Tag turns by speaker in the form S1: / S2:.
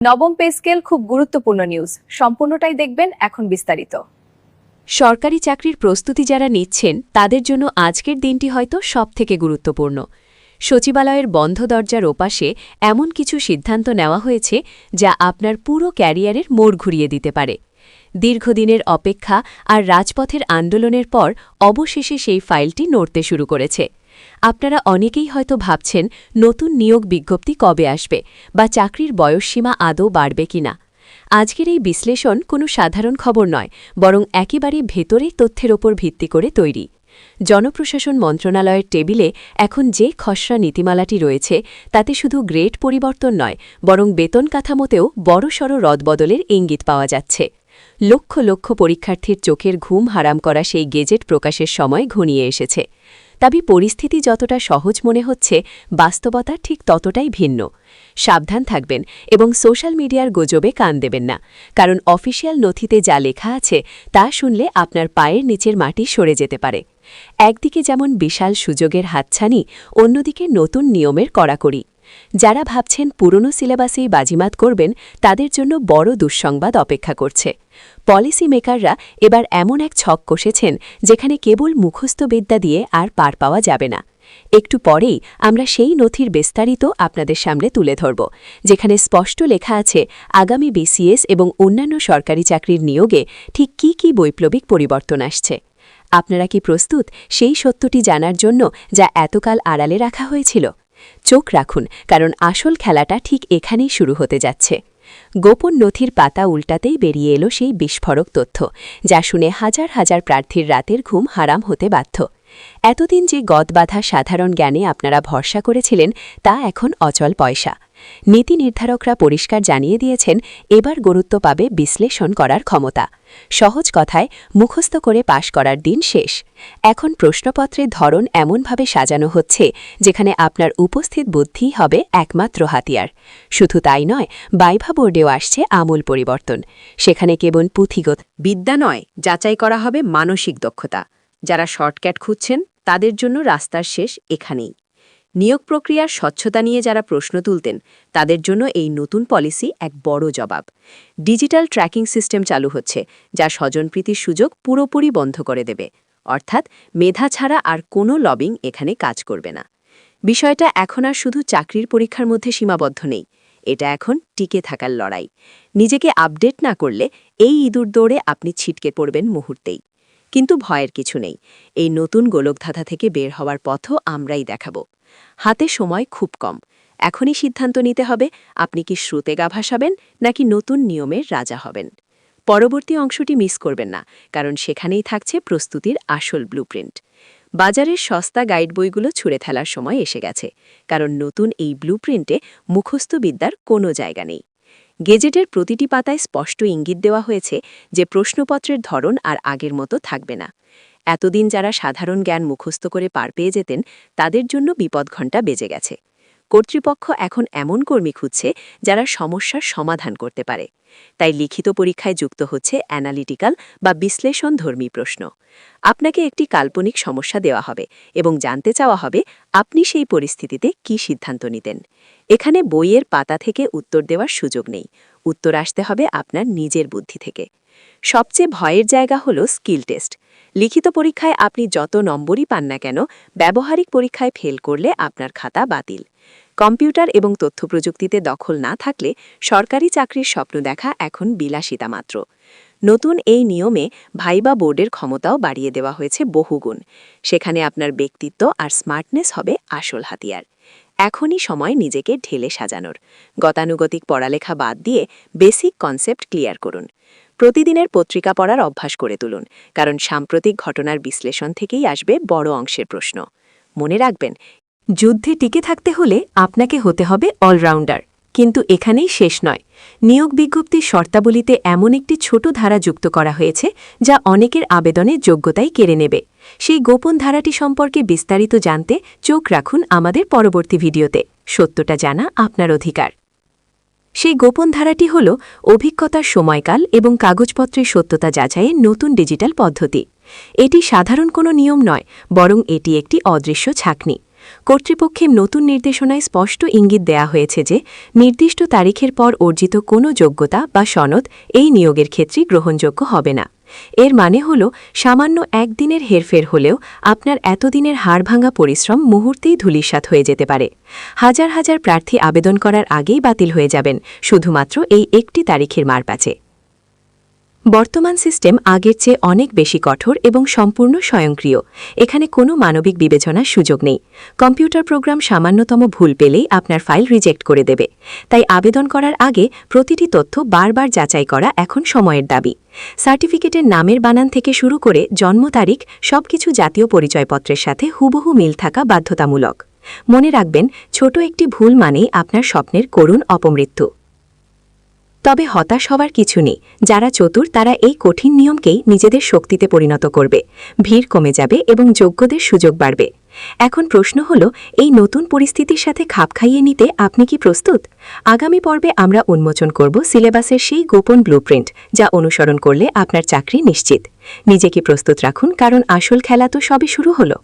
S1: নবম pay scale খুব গুরুত্বপূর্ণ নিউজ। সম্পূর্ণটাই দেখবেন এখন বিস্তারিত।
S2: সরকারি চাকরির প্রস্তুতি যারা নিচ্ছেন তাদের জন্য আজকের দিনটি হয়তো সবথেকে গুরুত্বপূর্ণ। সচিবালয়ের বন্ধ দরজার ওপাশে এমন কিছু সিদ্ধান্ত নেওয়া হয়েছে যা আপনার পুরো ক্যারিয়ারের মোড় ঘুরিয়ে দিতে পারে। দীর্ঘদিনের অপেক্ষা আর রাজপথের আন্দোলনের পর অবশেষে সেই ফাইলটি নড়তে শুরু করেছে। আপনারা অনেকেই হয়তো ভাবছেন নতুন নিয়োগ বিজ্ঞপ্তি কবে আসবে বা চাকরির বয়সসীমা আদৌ বাড়বে কিনা। আজকের এই বিশ্লেষণ কোনো সাধারণ খবর নয়, বরং একেবারে ভেতরের তথ্যের ওপর ভিত্তি করে তৈরি। জনপ্রশাসন মন্ত্রণালয়ের টেবিলে এখন যে খসড়া নীতিমালাটি রয়েছে তাতে শুধু গ্রেড পরিবর্তন নয়, বরং বেতন কাঠামোতেও বড়সড় রদবদলের ইঙ্গিত পাওয়া যাচ্ছে। লক্ষ লক্ষ পরীক্ষার্থীর চোখের ঘুম হারাম করা সেই গেজেট প্রকাশের সময় ঘনিয়ে এসেছে। তবে পরিস্থিতি যতটা সহজ মনে হচ্ছে, বাস্তবতা ঠিক ততটাই ভিন্ন। সাবধান থাকবেন এবং সোশ্যাল মিডিয়ার গুজবে কান দেবেন না, কারণ অফিসিয়াল নথিতে যা লেখা আছে তা শুনলে আপনার পায়ের নিচের মাটি সরে যেতে পারে। একদিকে যেমন বিশাল সুযোগের হাতছানি, অন্যদিকে নতুন নিয়মের কড়াকড়ি। যারা ভাবছেন পুরনো সিলেবাসেই বাজিমাত করবেন, তাদের জন্য বড় দুঃসংবাদ অপেক্ষা করছে। পলিসি মেকাররা এবার এমন এক ছক কষেছেন যেখানে কেবল মুখস্থ বিদ্যা দিয়ে আর পার পাওয়া যাবে না। একটু পরেই আমরা সেই নথির বিস্তারিত আপনাদের সামনে তুলে ধরব, যেখানে স্পষ্ট লেখা আছে আগামী বিসিএস এবং অন্যান্য সরকারি চাকরির নিয়োগে ঠিক কী কী বৈপ্লবিক পরিবর্তন আসছে। আপনারা কি প্রস্তুত সেই সত্যটি জানার জন্য যা এতকাল আড়ালে রাখা হয়েছিল? চোখ রাখুন, কারণ আসল খেলাটা ঠিক এখানেই শুরু হতে যাচ্ছে। গোপন নথির পাতা উল্টাতেই বেরিয়ে এলো সেই বিস্ফোরক তথ্য, যা শুনে হাজার হাজার প্রার্থীর রাতের ঘুম হারাম হতে বাধ্য। এতদিন যে গদবাঁধা সাধারণ জ্ঞানে আপনারা ভরসা করেছিলেন, তা এখন অচল পয়সা। নীতি নির্ধারকরা পরিষ্কার জানিয়ে দিয়েছেন, এবার গুরুত্ব পাবে বিশ্লেষণ করার ক্ষমতা। সহজ কথায়, মুখস্থ করে পাশ করার দিন শেষ। এখন প্রশ্নপত্রের ধরন এমনভাবে সাজানো হচ্ছে যেখানে আপনার উপস্থিত বুদ্ধিই হবে একমাত্র হাতিয়ার। শুধু তাই নয়, ভাইভা বোর্ডেও আসছে আমূল পরিবর্তন। সেখানে কেবল পুঁথিগত
S3: বিদ্যা নয়, যাচাই করা হবে মানসিক দক্ষতা। যারা শর্টকাট খুঁজছেন তাদের জন্য রাস্তার শেষ এখানেই। নিয়োগ প্রক্রিয়ার স্বচ্ছতা নিয়ে যারা প্রশ্ন তুলতেন, তাদের জন্য এই নতুন পলিসি এক বড় জবাব। ডিজিটাল ট্র্যাকিং সিস্টেম চালু হচ্ছে, যা স্বজনপ্রীতির সুযোগ পুরোপুরি বন্ধ করে দেবে। অর্থাৎ মেধা ছাড়া আর কোনো লবিং এখানে কাজ করবে না। বিষয়টা এখন আর শুধু চাকরির পরীক্ষার মধ্যে সীমাবদ্ধ নেই, এটা এখন টিকে থাকার লড়াই। নিজেকে আপডেট না করলে এই ইঁদুর দৌড়ে আপনি ছিটকে পড়বেন মুহূর্তেই। কিন্তু ভয়ের কিছু নেই, এই নতুন গোলকধাঁধা থেকে বের হওয়ার পথও আমরাই দেখাব। হাতে সময় খুব কম। এখনই সিদ্ধান্ত নিতে হবে, আপনি কি শ্রুতে গা ভাসাবেন নাকি নতুন নিয়মের রাজা হবেন। পরবর্তী অংশটি মিস করবেন না, কারণ সেখানেই থাকছে প্রস্তুতির আসল ব্লুপ্রিন্ট। বাজারের সস্তা গাইড বইগুলো ছুঁড়ে ফেলার সময় এসে গেছে, কারণ নতুন এই ব্লুপ্রিন্টে মুখস্থ বিদ্যার কোনো জায়গা নেই। গেজেটের প্রতিটি পাতায় স্পষ্ট ইঙ্গিত দেওয়া হয়েছে যে প্রশ্নপত্রের ধরন আর আগের মতো থাকবে না। এতদিন যারা সাধারণ জ্ঞান মুখস্থ করে পার পেয়ে যেতেন, তাদের জন্য বিপদঘণ্টা বেজে গেছে। কর্তৃপক্ষ এখন এমন কর্মী খুঁজছে যারা সমস্যার সমাধান করতে পারে। তাই লিখিত পরীক্ষায় যুক্ত হচ্ছে অ্যানালিটিক্যাল বা বিশ্লেষণধর্মী প্রশ্ন। আপনাকে একটি কাল্পনিক সমস্যা দেওয়া হবে এবং জানতে চাওয়া হবে আপনি সেই পরিস্থিতিতে কী সিদ্ধান্ত নিতেন। এখানে বইয়ের পাতা থেকে উত্তর দেওয়ার সুযোগ নেই, উত্তর আসতে হবে আপনার নিজের বুদ্ধি থেকে। সবচেয়ে ভয়ের জায়গা হলো স্কিল টেস্ট। লিখিত পরীক্ষায় আপনি যত নম্বরই পান না কেন, ব্যবহারিক পরীক্ষায় ফেল করলে আপনার খাতা বাতিল। কম্পিউটার এবং তথ্যপ্রযুক্তিতে দখল না থাকলে সরকারি চাকরির স্বপ্ন দেখা এখন বিলাসিতা মাত্র। নতুন এই নিয়মে ভাইবা বোর্ডের ক্ষমতাও বাড়িয়ে দেওয়া হয়েছে বহুগুণ। সেখানে আপনার ব্যক্তিত্ব আর স্মার্টনেস হবে আসল হাতিয়ার। এখনই সময় নিজেকে ঢেলে সাজানোর। গতানুগতিক পড়ালেখা বাদ দিয়ে বেসিক কনসেপ্ট ক্লিয়ার করুন। প্রতিদিনের পত্রিকা পড়ার অভ্যাস করে তুলুন, কারণ সাম্প্রতিক ঘটনার বিশ্লেষণ থেকেই আসবে বড় অংশের প্রশ্ন। মনে রাখবেন,
S2: যুদ্ধে টিকে থাকতে হলে আপনাকে হতে হবে অলরাউন্ডার। কিন্তু এখানেই শেষ নয়। নিয়োগ বিজ্ঞপ্তির শর্তাবলীতে এমন একটি ছোট ধারা যুক্ত করা হয়েছে যা অনেকের আবেদনের যোগ্যতাই কেড়ে নেবে। সেই গোপন ধারাটি সম্পর্কে বিস্তারিত জানতে চোখ রাখুন আমাদের পরবর্তী ভিডিওতে। সত্যটা জানা আপনার অধিকার। সেই গোপন ধারাটি হল অভিজ্ঞতার সময়কাল এবং কাগজপত্রের সত্যতা যাচাইয়ের নতুন ডিজিটাল পদ্ধতি। এটি সাধারণ কোনো নিয়ম নয়, বরং এটি একটি অদৃশ্য ছাঁকনি। কর্তৃপক্ষের নতুন নির্দেশনায় স্পষ্ট ইঙ্গিত দেয়া হয়েছে যে নির্দিষ্ট তারিখের পর অর্জিত কোনো যোগ্যতা বা সনদ এই নিয়োগের ক্ষেত্রে গ্রহণযোগ্য হবে না। এর মানে হল সামান্য একদিনের হেরফের হলেও আপনার এতদিনের হাড়ভাঙা পরিশ্রম মুহূর্তেই ধূলিসাৎ হয়ে যেতে পারে। হাজার হাজার প্রার্থী আবেদন করার আগেই বাতিল হয়ে যাবেন শুধুমাত্র এই একটি তারিখের মারপ্যাঁচে। বর্তমান সিস্টেম আগের চেয়ে অনেক বেশি কঠোর এবং সম্পূর্ণ স্বয়ংক্রিয়। এখানে কোনো মানবিক বিবেচনার সুযোগ নেই। কম্পিউটার প্রোগ্রাম সামান্যতম ভুল পেলেই আপনার ফাইল রিজেক্ট করে দেবে। তাই আবেদন করার আগে প্রতিটি তথ্য বারবার যাচাই করা এখন সময়ের দাবি। সার্টিফিকেটের নামের বানান থেকে শুরু করে জন্ম তারিখ সবকিছু জাতীয় পরিচয়পত্রের সাথে হুবহু মিল থাকা বাধ্যতামূলক। মনে রাখবেন, ছোট একটি ভুল মানেই আপনার স্বপ্নের করুণ অপমৃত্যু। তবে হতাশ হওয়ার কিছু নেই। যারা চতুর তারা এই কঠিন নিয়মকেই নিজেদের শক্তিতে পরিণত করবে। ভিড় কমে যাবে এবং যোগ্যদের সুযোগ বাড়বে। এখন প্রশ্ন হল, এই নতুন পরিস্থিতির সাথে খাপ খাইয়ে নিতে আপনি কি প্রস্তুত? আগামী পর্বে আমরা উন্মোচন করব সিলেবাসের সেই গোপন ব্লুপ্রিন্ট যা অনুসরণ করলে আপনার চাকরি নিশ্চিত। নিজেকে প্রস্তুত রাখুন, কারণ আসল খেলা তো সবে শুরু হলো।